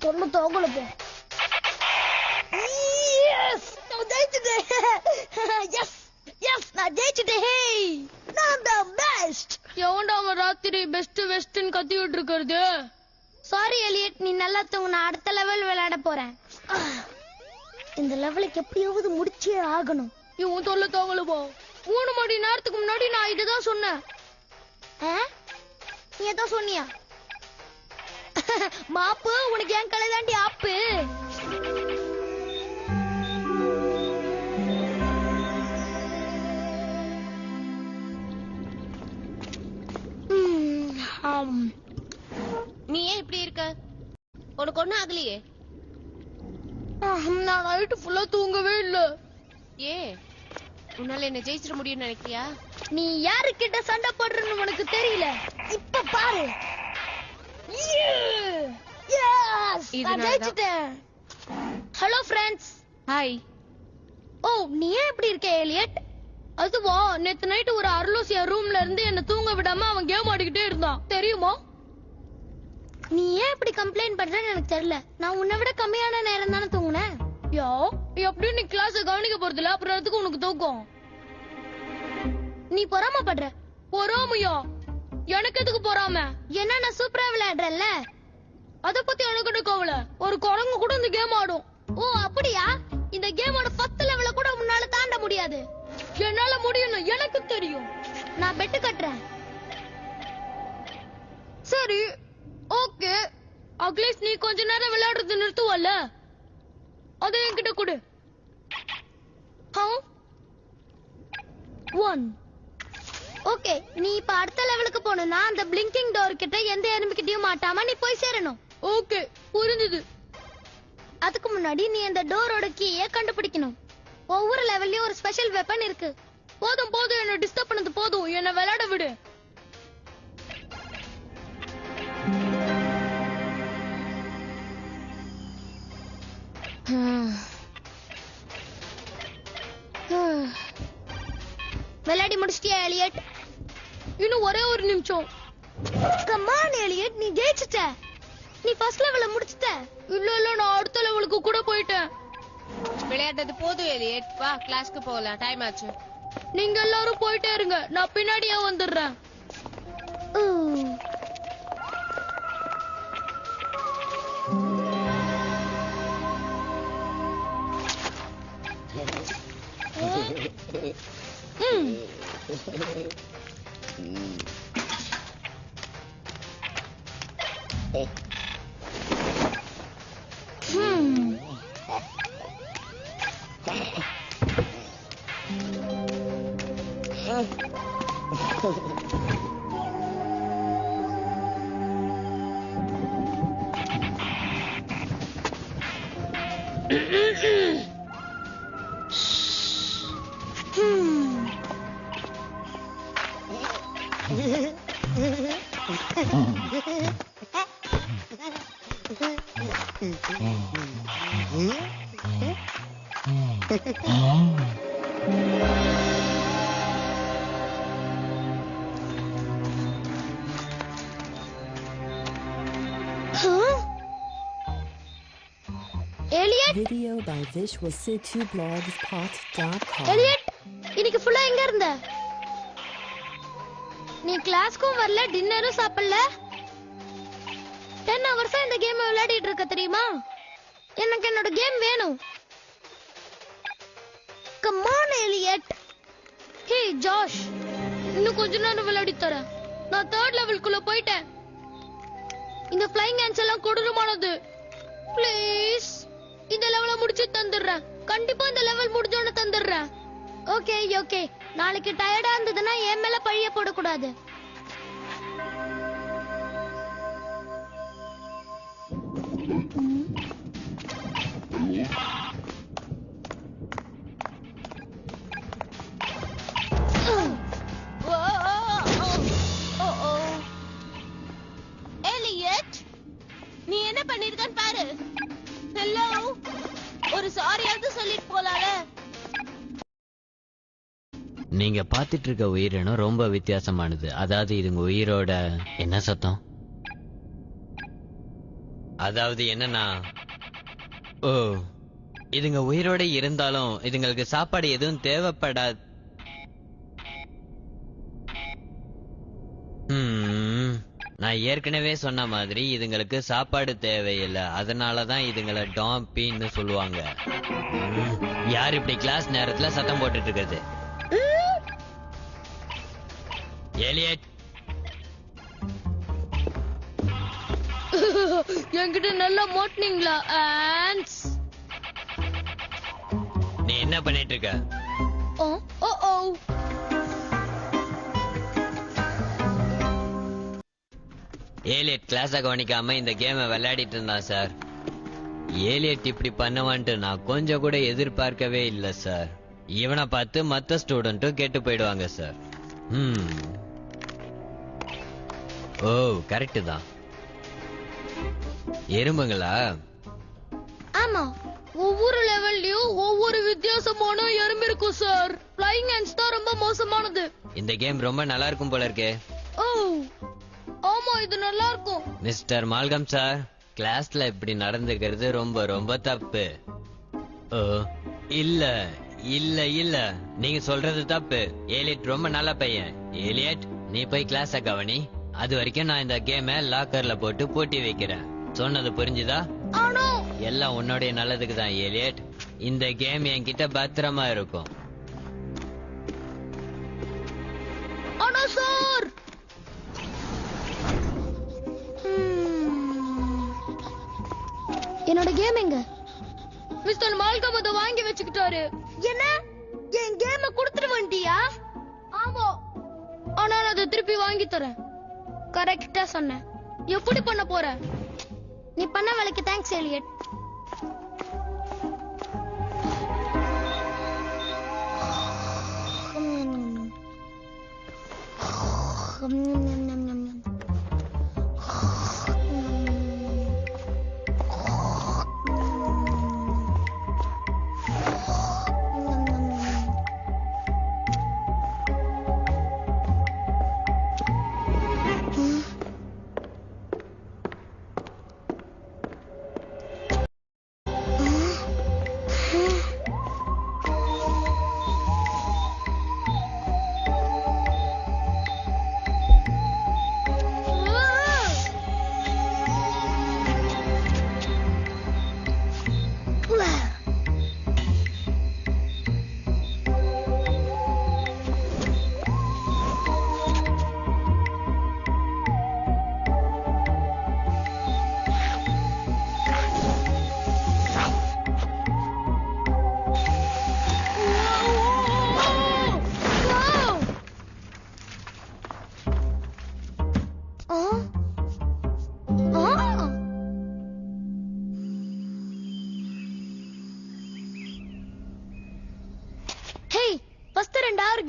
தொல்லை தாங்கல போ. நான் ஜெயிச்சுட்டேன். நான் தான் பெஸ்ட். எவன்டா அவன் ராத்திரி பெஸ்ட் பெஸ்ட்னு கத்திக்கிட்டு இருக்கிறது? சாரி எலியட், நீ நல்லா தூங்க. நான் அடுத்த லெவல் விளையாட போறேன். இந்த லெவலுக்கு எப்படியாவது முடிச்சே ஆகணும். இவன் தொல்லை தாங்கல போ. 3 மணி நேரத்துக்கு முன்னாடி நான் இதுதான் சொன்னேன். நீ ஏதோ சொன்னியா? மாப்பு, உனக்கு என் கலை தாண்டி ஆப்பு. நீ ஏன் இப்படி இருக்க? உனக்கு ஒண்ணும் ஆகலையே? நான் நைட்டு ஃபுல்லா தூங்கவே இல்ல. ஏன், உன்னால என்ன ஜெயிச்சிட முடியும்னு நினைக்கிறியா? நீ யாருக்கிட்ட சண்டை போடுறன்னு உனக்கு தெரியல. இப்ப பாரு. Hello friends. ஹாய். ஓ, நீ ஏன் இப்படி இருக்க எலியட்? அதுவா, நேத்து நைட்டு ஒரு அருளோசியா ரூம்ல இருந்து என்ன தூங்க விடாம அவன் கேம் ஆடிக்கிட்டே இருந்தான், தெரியுமா? நீ ஏன் இப்படி கம்ப்ளைண்ட் பண்றன்னு எனக்கு தெரியல. நான் உன்னை விட கம்மியான நேரம் தானே தூங்குனேன். எப்படியும் நீ கிளாஸ் கவனிக்க போறதில்ல, அப்புறம் எதுக்கு உனக்கு தூக்கம்? நீ பொறாமப்படுற. பொறாமையா? எனக்கு எதுக்கு பொறாம? ஏன்னா நான் சூப்பரா விளையாடுறேன்ல. அத பத்தி எனக்கு என்ன கவலை? ஒரு குரங்கு கூட இந்த கேம் ஆடும். ஓ அப்படியா? இந்த கேமோட 10 லெவல கூட உன்னால தாண்ட முடியாது. என்னால முடியும், எனக்கு தெரியும். நான் பெட்டு கட்டுறேன். சரி, ஓகே. அட்லீஸ்ட் நீ கொஞ்ச நேரம் விளையாடுறது நிறுத்துவல்ல, அதை என்கிட்ட கொடு. 1. ஓகே, நீ இப்ப அடுத்த லெவலுக்கு போகணும்னா அந்த பிளிங்கிங் டோர் கிட்ட எந்த எறும்புகிட்டயும் மாட்டாம நீ போய் சேரணும். ஓகே, புரிஞ்சுது. அதுக்கு முன்னாடி நீ அந்த டோரோட கீயை கண்டுபிடிக்கணும். ஒவ்வொரு லெவல்லயும் ஒரு ஸ்பெஷல் வெப்பன் இருக்கு. போதும் போதும், என்ன டிஸ்டர்ப் பண்ணது போதும். என்ன விளையாட விடு. விளையாடி முடிச்சிட்டியா எலியட்? இன்னும் ஒரே ஒரு நிமிஷம். கம் ஆன் எலியட், நீ ஜெயிச்சிட்ட. நீ ஃபர்ஸ்ட் லெவல முடிச்சிட்ட. இல்ல, நான் அடுத்த லெவலுக்கு கூட போயிட்டேன். விளையாடுறது போதும் எலியட், வா கிளாஸ்க்கு போகலாம், டைம் ஆச்சு. நீங்க எல்லாரும் போயிட்டே இருங்க, நான் பின்னாடியே வந்துடுறேன். Video by visualcityblogs.com. எலியட், இன்னைக்கு ஃபுல்லா எங்க இருந்த? நீ கிளாஸ்க்கும் வரல, டின்னரும் சாப்பிடல. 10 ஹவர்ஸா இந்த கேம் விளையாடிட்டு இருக்க தெரியுமா? எனக்கு என்னோட கேம் வேணும். Come on Elliot. Hey Josh, இன்னும் கொஞ்ச நேரம் விளையாடி தரேன். நான் 3rd லெவலுக்குள்ள போயிட்டேன். இந்த ஃப்ளைங் ஹேண்ட்ஸ் எல்லாம் கொடூரமானது. ப்ளீஸ், இந்த லெவல முடிச்சு தந்துடுறேன். கண்டிப்பா இந்த லெவல் முடிஞ்சோன்னு தந்துடுறேன். ஓகே ஓகே, நாளைக்கு டயர்டா இருந்ததுன்னா என் மேல பழிய போடக்கூடாது. எலியட், நீ என்ன பண்ணிருக்கன்னு பாரு. ஹலோ, ஒரு சாரியாவது சொல்லிட்டு போலால. நீங்க பாத்துட்டு இருக்க உயிரினம் ரொம்ப வித்தியாசமானது. அதாவது இதுங்க உயிரோட என்ன சத்தம்? அதாவது என்னன்னா, ஓ, இதுங்க உயிரோட இருந்தாலும் இதுங்களுக்கு சாப்பாடு எதுவும் தேவைப்படாது. நான் ஏற்கனவே சொன்ன மாதிரி இதுங்களுக்கு சாப்பாடு தேவையில்லை. அதனாலதான் இதுங்களை டாம்பின்னு சொல்லுவாங்க. யார் இப்படி கிளாஸ் நேரத்துல சத்தம் போட்டுட்டு இருக்கிறது? எலியட், என்கிட்ட நல்லா மாட்டினீங்களா ஆன்ஸ்? நீ என்ன பண்ணிட்டு இருக்க? ஓ ஓ ஏலியட் கிளாஸ கவனிக்காம இந்த கேமை விளையாடிட்டு இருந்தான் சார். ஏலியட் இப்படி பண்ணுவான்ட்டு நான் கொஞ்சம் கூட எதிர்பார்க்கவே இல்லை சார். இவனை பார்த்து மத்த ஸ்டூடெண்ட்டும் கேட்டு போயிடுவாங்க சார். ஓ, கரெக்ட் தான். எறும்புங்களா? ஆமா, ஒவ்வொரு லெவல்லயும் ஒவ்வொரு வித்தியாசமான எறும்பு இருக்கும் சார். ஃப்ளையிங் ஆன்ட்ஸ் தான் ரொம்ப மோசமானது. இந்த கேம் ரொம்ப நல்லா இருக்கும் போல இருக்கே. ஓ ஆமா, இது நல்லா இருக்கும். மிஸ்டர் மால்கம் சார், கிளாஸ்ல இப்படி நடந்துக்கிறது ரொம்ப ரொம்ப தப்பு. ஓ, இல்ல இல்ல இல்ல, நீங்க சொல்றது தப்பு. ஏலியட் ரொம்ப நல்ல பையன். ஏலியட், நீ போய் கிளாஸ கவனி. அது வரைக்கும் நான் இந்த கேமை லாக்கர்ல போட்டு பூட்டி வைக்கிறேன். சொன்னது புரிஞ்சுதா? ஆனா எல்லாம் உன்னுடைய நல்லதுக்கு தான் ஏலியட். இந்த கேம் என்கிட்ட பத்திரமா இருக்கும். ஆனா சார், என்னோட கேம் எங்க? மிஸ்டர் மால்கம் அதை வாங்கி வச்சுக்கிட்டாரு. என்ன, என் கேம குடுத்துட்டு வந்துட்டியா? ஆமா, ஆனா நான் அதை திருப்பி வாங்கி தரேன். கரெக்டா சொன்ன. எப்படி பண்ண போற? நீ பண்ண வேலைக்கு தேங்க்ஸ் எலியட்.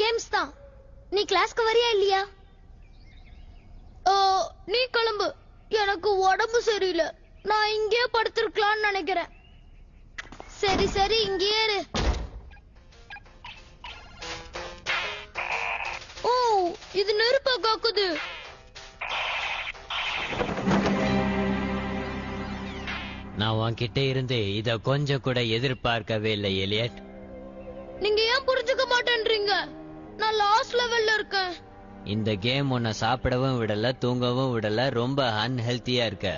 கேம்ஸ் தான். நீ கிளாஸ்க்கு வரியா இல்லையா? நீ கிளம்பு. எனக்கு உடம்பு சரியில்லை. நான் இங்கே படுத்திருக்கலாம்னு நினைக்கிறேன். சரி சரி, இங்கே இரு. ஓ, இது நெருப்ப காக்குது. நான் உன்கிட்ட இருந்து இத கொஞ்சம் கூட எதிர்பார்க்கவே இல்லை எலியட். நீங்க ஏன் புரிஞ்சுக்க மாட்டேன்றீங்க? நான் லாஸ்ட் லெவல்ல இருக்கேன். இந்த கேம் உன்னை சாப்பிடவும் விடல, தூங்கவும் விடல. ரொம்ப அன்ஹெல்த்தியா இருக்க.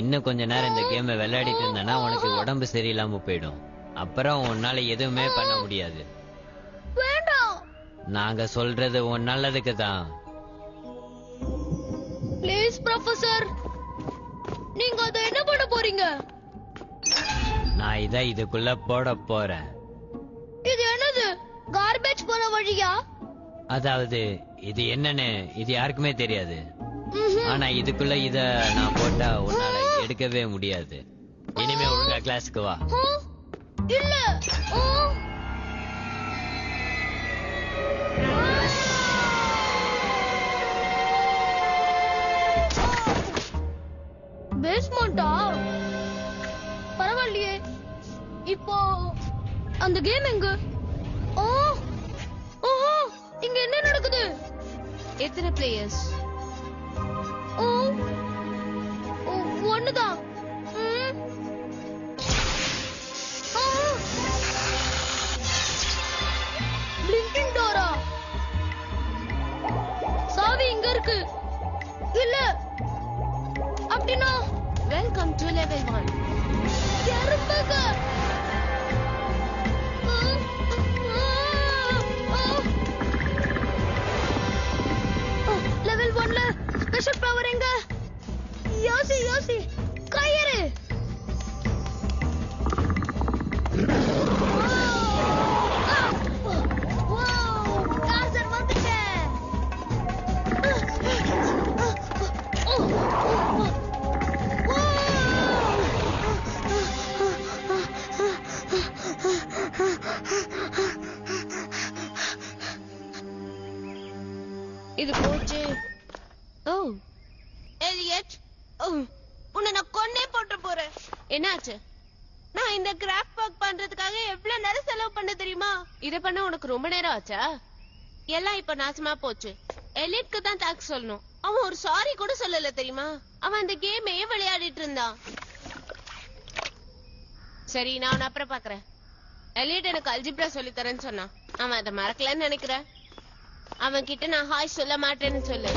இன்னும் கொஞ்ச நேரம் இந்த கேமை விளையாடிட்டு இருந்தனா உனக்கு உடம்பு சரியில்லாம போயிடும். அப்புறம் உன்னால எதுவுமே பண்ண முடியாது. வேண்டாம். நாங்க சொல்றது உன் நல்லதுக்கு தான். ப்ளீஸ் ப்ரொஃபசர், நீங்க அதை என்ன பண்ண போறீங்க? நான் இதை இதுக்குள்ள போட போறேன். இது என்னது? கார்பேஜ் போன வழியா? அதாவது இது என்னன்னு இது யாருக்குமே தெரியாது. ஆனா இதுக்குள்ள இத நான் போட்டா உன்னால எடுக்கவே முடியாது. இனிமே ஒழுங்கா கிளாஸுக்கு வா. இல்ல. பேஸ்மெண்டா? பரவாயில்லையே. இப்போ அந்த கேம் எங்க? இங்க என்ன நடக்குது? எத்தனை பிளேயர்ஸ்? ஒண்ணுதான். இது போச்சு. ஓ எலியட், உன்னை நான் கொன்னே போட்டு போறேன். என்னாச்சு? நான் இந்த கிராஃப்ட் ஒர்க் பண்றதுக்காக எவ்வளவு நேரம் செலவு பண்ண தெரியுமா? இத பண்ண உனக்கு ரொம்ப நேரம் ஆச்சா? எல்லாம் இப்ப நாசமா போச்சு. எலியட்க்கு தான் தேங்க்ஸ் சொல்லணும். அவன் ஒரு சாரி கூட சொல்லல தெரியுமா? அவன் அந்த கேமையே விளையாடிட்டு இருந்தான். சரி, நான் அவனை அப்புறம் பாக்குறேன். எலியட் எனக்கு அல்ஜிப்ரா சொல்லி தரேன்னு சொன்னான். அவன் அதை மறக்கலன்னு நினைக்கிறேன். அவன் கிட்ட நான் ஹாய் சொல்ல மாட்டேன்னு சொல்லு.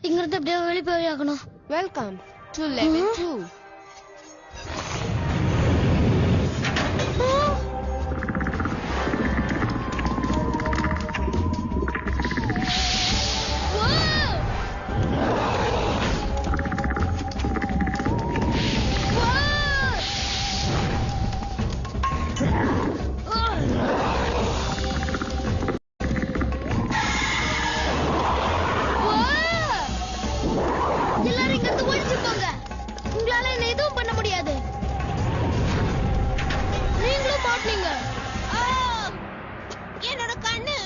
இங்க இருந்து அப்படியே வெளியே போய் ஆகணும். Welcome to level 2. எல்லாரும் இங்க இருந்து ஒழிச்சு போங்க. உங்களால என்ன எதுவும் பண்ண முடியாது. நீங்களும் மாட்டீங்க. என்னோட கண்ணு.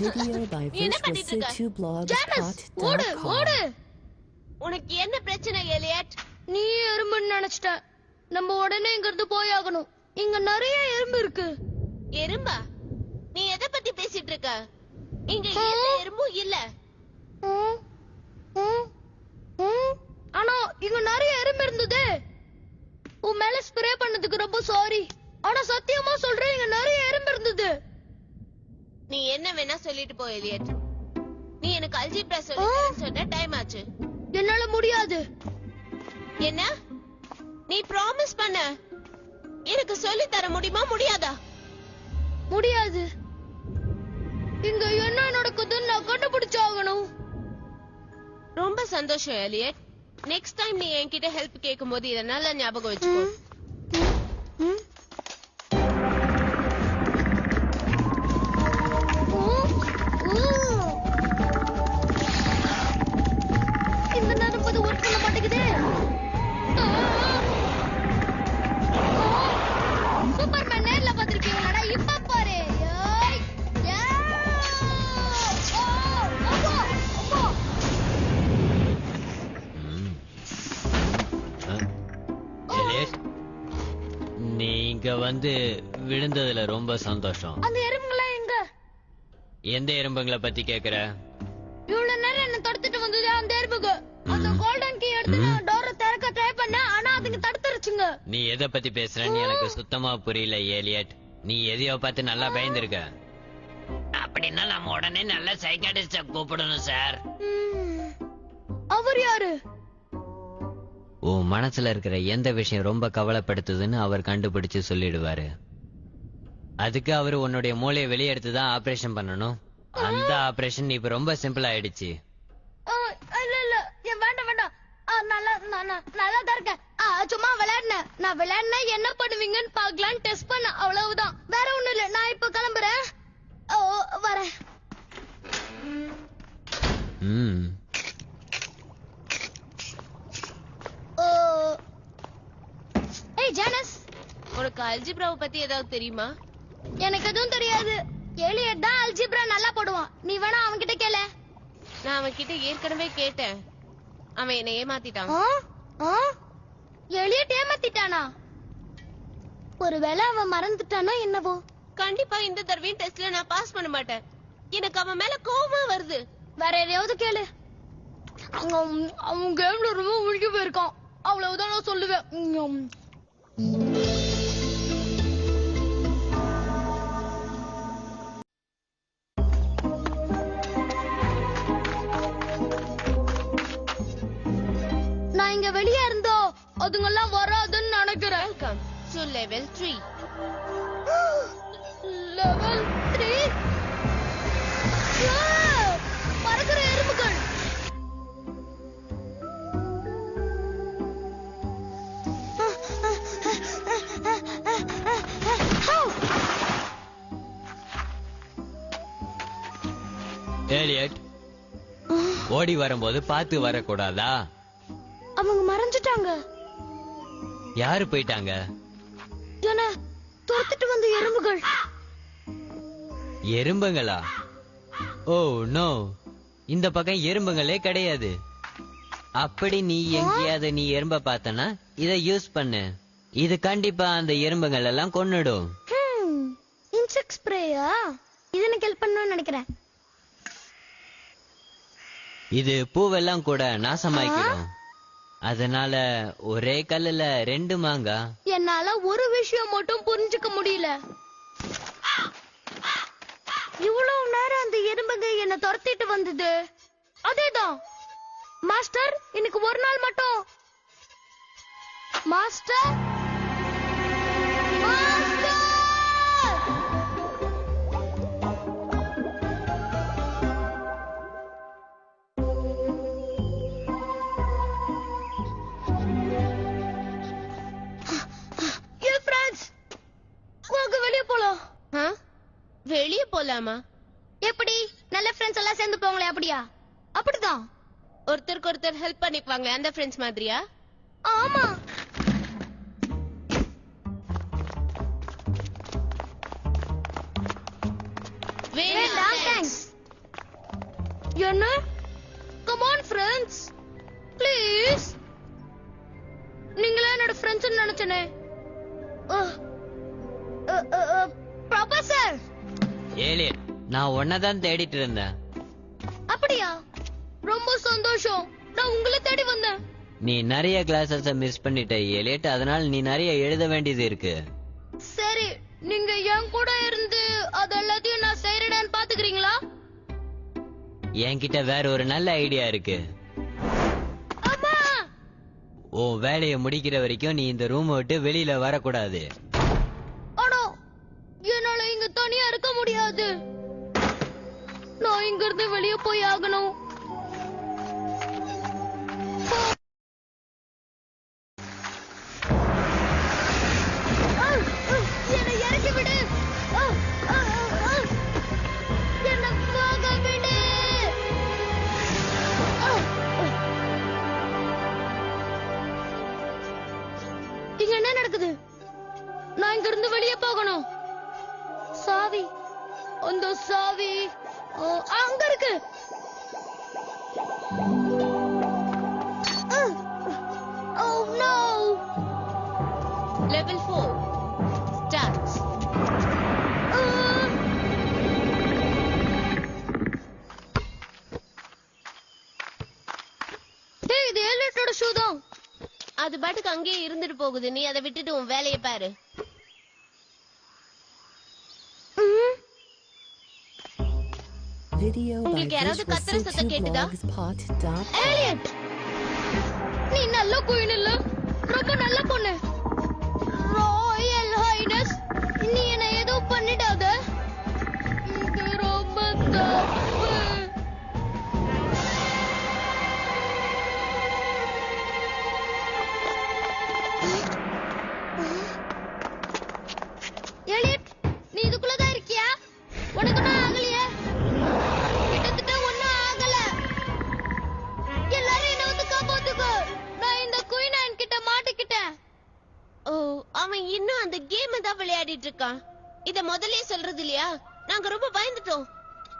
Video by என்ன பண்ணிட்டு இருக்க? ஜானஸ், ஓடு ஓடு. உனக்கு என்ன பிரச்சனை எலியட்? நீ எறும்புன்னு நினைச்சிட்ட. நம்ம உடனே இங்க இருந்து போயாகணும். இங்க நிறைய எறும்பு இருக்கு. எறும்பா? நீ எதை பத்தி பேசிட்டு இருக்க? இங்க எந்த எறும்பும் இல்ல. ஆனா இங்க நிறைய எறும்பு இருந்தது. உன் மேல ஸ்ப்ரே பண்ணதுக்கு ரொம்ப சாரி. ஆனா சத்தியமா சொல்றேன், இங்க நிறைய எறும்பு இருந்தது. நீ என்ன வேணா சொல்லிட்டு போ எலியட். நீ எனக்கு அல்ஜிப்ரா சொல்லி தரேன்னு சொன்ன டைம் ஆச்சு. என்னால முடியாது. என்ன? நீ ப்ராமிஸ் பண்ண. எனக்கு சொல்லி தர முடியுமா முடியாதா? முடியாது. இங்க என்ன நடக்குதுன்னு நான் கண்டுபிடிச்சாகணும். ரொம்ப சந்தோஷம் எலியட். நெக்ஸ்ட் டைம் நீ என்கிட்ட ஹெல்ப் கேட்கும்போது இத நல்லா ஞாபகம் வச்சுக்கோ. இந்த நேரம் போது ஒர்க் பண்ண மாட்டேங்குது. சூப்பர்மேன் நேர்ல பாத்திருக்கீங்களா? இப்ப பாரு. ஏய், ஏய். அப்பா, அப்பா. எலியட், நீங்க வந்து விழுந்ததுல ரொம்ப சந்தோஷம். அந்த எறும்புங்களா எங்க? எந்த எறும்புங்களை பத்தி கேக்குற? இவ்வளவு நேரம் என்ன தடுத்துட்டு வந்தது அந்த எறும்புக்கு. அந்த கோல்டன் கீ எடுத்து நான் டோரை திறக்க ட்ரை பண்ணேன். ஆனா அதுங்க தடுத்துருச்சுங்க. நீ எதை பத்தி பேசுறன்னு எனக்கு சுத்தமா புரியல ஏலியட். நீ எதையோ பார்த்து நல்லா பயந்துருக்க. அப்படின்னா நம்ம உடனே நல்ல சைக்காட்டிஸ்ட கூப்பிடணும் சார். அவர் யாரு? உன் மனசுல இருக்கிற எந்த விஷயம் ரொம்ப கவலைப்படுத்துதுன்னு அவர் கண்டுபிடிச்சு சொல்லிடுவாரு. அதுக்கு அவரு உன்னுடைய மூளையை வெளியெடுத்து தான் ஆபரேஷன் பண்ணணும். அந்த ஆபரேஷன் இப்ப ரொம்ப சிம்பிள் ஆயிடுச்சு. இல்ல இல்ல, வேண்டாம் வேண்டாம். நல்லா தான் இருக்கேன். சும்மா விளையாடினேன். நான் விளையாடினா என்ன பண்ணுவீங்கன்னு பாக்கலான்னு டெஸ்ட் பண்ண, அவ்வளவுதான். வேற ஒண்ணும் இல்ல. நான் இப்ப கிளம்புறேன். வரேன். ஏய் ஜானஸ், உனக்கு அல்ஜிப்ராவை பத்தி ஏதாவது தெரியுமா? எனக்கு எதுவும் தெரியாது. எலியட் தான் அல்ஜிப்ரா நல்லா போடுவான். நீ வேணா அவன்கிட்ட கேளு. நான் அவன் கிட்ட ஏற்கனவே கேட்டேன். அவன் என்னை ஏமாத்திட்டான். எலியட் ஏமாத்திட்டானா? ஒருவேளை அவன் மறந்துட்டானோ என்னவோ. கண்டிப்பா இந்த தடவையும் டெஸ்ட்ல நான் பாஸ் பண்ண மாட்டேன். எனக்கு அவன் மேல கோவமா வருது. வேற எதையாவது கேளு. அவன் கேம்ல ரொம்ப முழுகி போயிருக்கான். அவ்வளவுதான் நான் சொல்லுவேன். நான் இங்க வெளியே இருந்தோ அதுங்கெல்லாம் வராதுன்னு நினைக்கிறேன். Welcome to level 3. லெவல் 3? பறக்கிற எறும்புகள். ஏலியட், ஓடி வரும்போது பார்த்து வரக்கூடாதா? அவங்க மறைஞ்சிட்டாங்க. யாரு போயிட்டாங்க? என்ன துரத்திட்டு வந்த எறும்புகள். எறும்புங்களா? ஓ நோ, இந்த பக்கம் எறும்புங்களே கிடையாது. அப்படி நீ எங்கேயாவது நீ எறும்ப பார்த்தனா இத யூஸ் பண்ணு. இது கண்டிப்பா அந்த எறும்புகள் எல்லாம் கொன்னுடும். இன்செக்ட் ஸ்ப்ரேயா? இது எனக்கு ஹெல்ப் பண்ணணும்னு நினைக்கிறேன். இது பூவெல்லாம் கூட நாசமாக்கிடும். அதனால ஒரே கல்லுல 2 மாங்காய். என்னால ஒரு விஷயம் மட்டும் புரிஞ்சுக்க முடியல. இவ்வளவு நேரம் அந்த எறும்புங்க என்ன துரத்திட்டு வந்தது. அதேதான் மாஸ்டர், இன்னைக்கு ஒரு நாள் மட்டும். Master, master! என் ஃப்ரெண்ட்ஸ், வாங்க வெளிய போலாம். வெளிய போலாமா? எப்படி? நல்ல ஃப்ரெண்ட்ஸ் எல்லாம் சேர்ந்து போங்களே, அப்படியா? அப்படிதான். ஒருத்தருக்கு ஒருத்தர் ஹெல்ப் பண்ணிக்குவாங்களே, அந்த ஃப்ரெண்ட்ஸ் மாதிரியா? ஆமா. வேண்டாம், thanks. என்ன? Come on friends, please. நீங்களே என்னோட ஃப்ரெண்ட்ஸ் நினைச்சனே. ப்ரொஃபசர். ஏலியட், நான் உன்னதான் தேடிட்டு இருந்தேன். அப்படியா? ரொம்ப சந்தோஷம். நான் உங்களை தேடி வந்தேன். நீ நிறைய கிளாஸஸ் மிஸ் பண்ணிட்ட ஏலியட், அதனால நீ நிறைய எழுத வேண்டியது இருக்கு. சரி, நீங்க என் கூட இருந்து அது எல்லாத்தையும் நான் செய்யறேன்னு பாத்துக்கிறீங்களா? என்கிட்ட வேற ஒரு நல்ல ஐடியா இருக்கு. அம்மா! உன் வேலையை முடிக்கிற வரைக்கும் நீ இந்த ரூம் விட்டு வெளியில வரக்கூடாது. ஆனா என்னால இங்க தனியா இருக்க முடியாது. நான் இங்க இருந்து வெளியே போய் ஆகணும். என்னை இறக்கி விடு. என்னை போக விடு. இங்க என்ன நடக்குது? நான் இங்க இருந்து வெளியே போகணும். சாவி, அந்த சாவி அங்க இருக்கு. Oh no! Level 4 starts. டேய், இது ஏலியட்டோட ஷூ தான். அது பாட்டுக்கு அங்கேயே இருந்துட்டு போகுது. நீ அதை விட்டுட்டு உன் வேலையை பாரு. Video by உங்களுக்கு யாராவது கத்துற சத்தம் கேட்டுதா? visual2blogspot.com. ஏலியட், நீ நல்ல குயின் இல்ல, ரொம்ப நல்ல பொண்ணு. ராயல் ஹைனஸ், நீ என்ன எதுவும் பண்ணிடாத. இது ரொம்ப தப்பு. ஏலியட், நீ இதுக்குள்ளதான் இருக்கியா? உனக்கு ஒண்ணும் ஆகலையே? கிட்டத்தட்ட ஒண்ணும் ஆகல. எல்லாரும் என்ன வந்து காப்பாத்துக்கோ. நான் இந்த குயின் கிட்ட மாட்டிக்கிட்டேன். ஓ, அவன் இன்னும் அந்த கேம் தான் விளையாடிட்டு இருக்கான். இத முதல்லயே சொல்றது இல்லையா? நாங்க ரொம்ப பயந்துட்டோம்.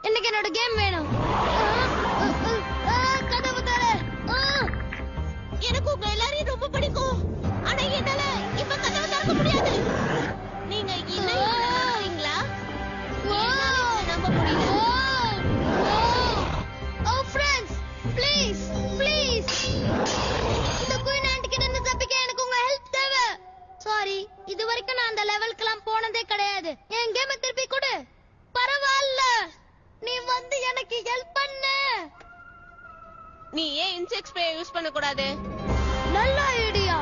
எனக்கு என்னோட கேம் வேணும். கதவு தர. எனக்கு உங்க எல்லாரையும் ரொம்ப பிடிக்கும். ஆனா என்னால இப்ப கதவை திறக்க முடியாது. நீங்க இன்னும் இருக்கீங்களா? நம்ப முடியல. Oh friends, please, please. இந்த குயின் ஆண்டி கிட்ட இருந்து தப்பிக்க எனக்கு உங்க ஹெல்ப் தேவை. சாரி, இது வரைக்கும் நான் அந்த லெவலுக்குலாம் போனதே கிடையாது. என் கேமை திருப்பி கொடு. பரவாயில்ல, நீ வந்து எனக்கு ஹெல்ப் பண்ணு. நீ ஏன் இன்செக்ட் ஸ்ப்ரே யூஸ் பண்ண கூடாது? நல்ல ஐடியா.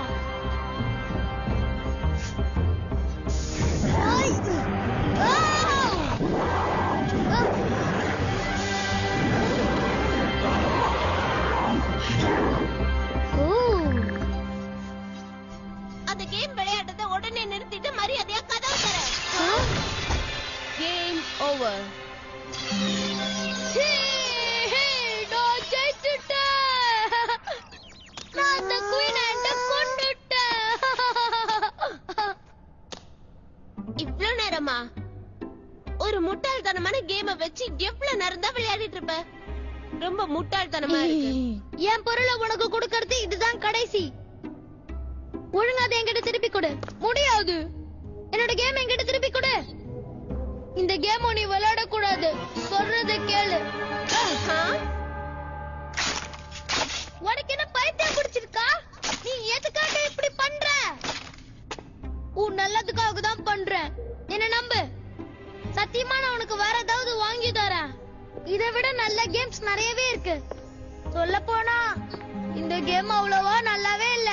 அந்த கேம் விளையாட்டத்தை உடனே நிறுத்திட்டு மரியாதையா கதவை தர. Game over. நான் ஜெயிச்சுட்டேன். நான் அந்த குயின் கொண்டு ரொம்ப முட்டாள்தனமா இருக்கு. என் பொருளை உனக்கு கொடுக்கறது இதுதான் கடைசி. ஒழுங்கா அதை என்கிட்ட திருப்பி கொடு. முடியாது. என்னோட கேம் என்கிட்ட திருப்பி கொடு. இந்த கேம் நீ விளையாட கூடாது. சொல்றத கேளு. உனக்கு என்ன பைத்தியம் பிடிச்சிருக்கா? நீ எதுக்காக இப்படி பண்ற? உன் நல்லதுக்காக தான் பண்றேன். என்ன நம்பு. சத்தியமா நான் உனக்கு வேற ஏதாவது வாங்கி தரேன். இதை விட நல்ல கேம்ஸ் நிறையவே இருக்கு. சொல்ல போனா இந்த கேம் அவ்வளவா நல்லாவே இல்ல.